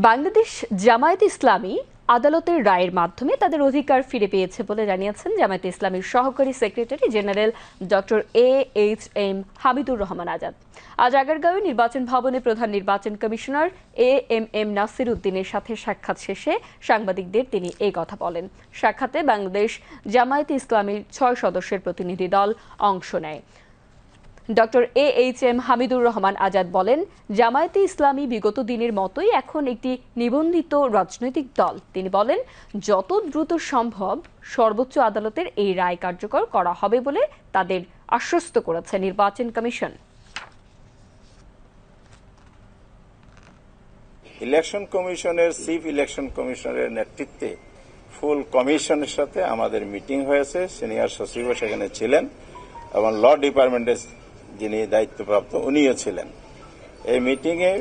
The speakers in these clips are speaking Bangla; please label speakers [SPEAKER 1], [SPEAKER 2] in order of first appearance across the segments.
[SPEAKER 1] বাংলাদেশ জামায়াতে ইসলামী আদালতের রায়ের মাধ্যমে তাদের অধিকার ফিরে পেয়েছে বলে জানিয়েছেন জামায়াতে ইসলামীর সহকারী secretary general doctor AHM Hamidur Rahman Azad. আজ আগারগাঁওয়ে নির্বাচন ভবনে প্রধান নির্বাচন কমিশনার AMM নাসির উদ্দিনের সাথে সাক্ষাৎ শেষে সাংবাদিকদের তিনি এই কথা বলেন। সাক্ষাতে বাংলাদেশ জামায়াতে ইসলামীর 6 সদস্যের প্রতিনিধি দল অংশ নেয়। ডক্টর AHM হামিদুর রহমান আজাদ বলেন, জামায়াতে ইসলামী বিগত দিনের মতোই এখন একটি নিবন্ধিত রাজনৈতিক দল। তিনি বলেন, যত দ্রুত সম্ভব সর্বোচ্চ আদালতের এই রায় কার্যকর করা হবে বলে তাদের আশ্বস্ত করেছে নির্বাচন কমিশন।
[SPEAKER 2] ইলেকশন কমিশনের চিফ ইলেকশন কমিশনারের নেতৃত্বে ফুল কমিশনের সাথে আমাদের মিটিং হয়েছে। সিনিয়র সচিবও সেখানে ছিলেন এবং ল ডিপার্টমেন্টের যিনি দায়িত্বপ্রাপ্ত উনিও ছিলেন। এই মিটিংয়ে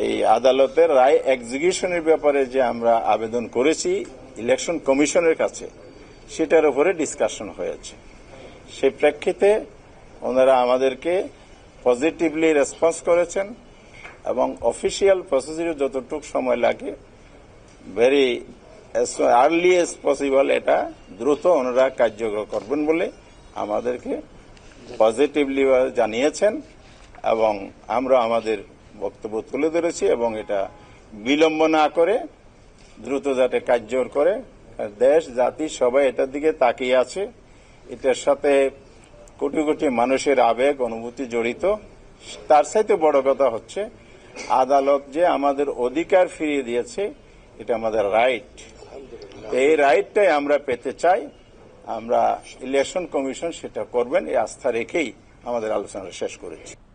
[SPEAKER 2] এই আদালতের রায় এক্সিকিউশনের ব্যাপারে যে আমরা আবেদন করেছি ইলেকশন কমিশনের কাছে, সেটার উপরে ডিসকাশন হয়েছে। সেই প্রেক্ষিতে ওনারা আমাদেরকে পজিটিভলি রেসপন্স করেছেন এবং অফিসিয়াল প্রসিডিউরে যতটুকু সময় লাগে ভেরি আর্লি এজ পসিবল এটা দ্রুত ওনারা কার্যকর করবেন বলে আমাদেরকে পজিটিভলি জানিয়েছেন এবং আমরা আমাদের বক্তব্য তুলে ধরেছি এবং এটা বিলম্ব না করে দ্রুত যাতে কার্যকর করে। দেশ জাতি সবাই এটার দিকে তাকিয়ে আছে। এটার সাথে কোটি কোটি মানুষের আবেগ অনুভূতি জড়িত। তার চাইতে বড় কথা হচ্ছে আদালত যে আমাদের অধিকার ফিরিয়ে দিয়েছে, এটা আমাদের রাইট। এই রাইটটাই আমরা পেতে চাই। আমরা ইলেকশন কমিশন সেটা করবেন এই আস্থা রেখেই আমাদের আলোচনা শেষ করেছি।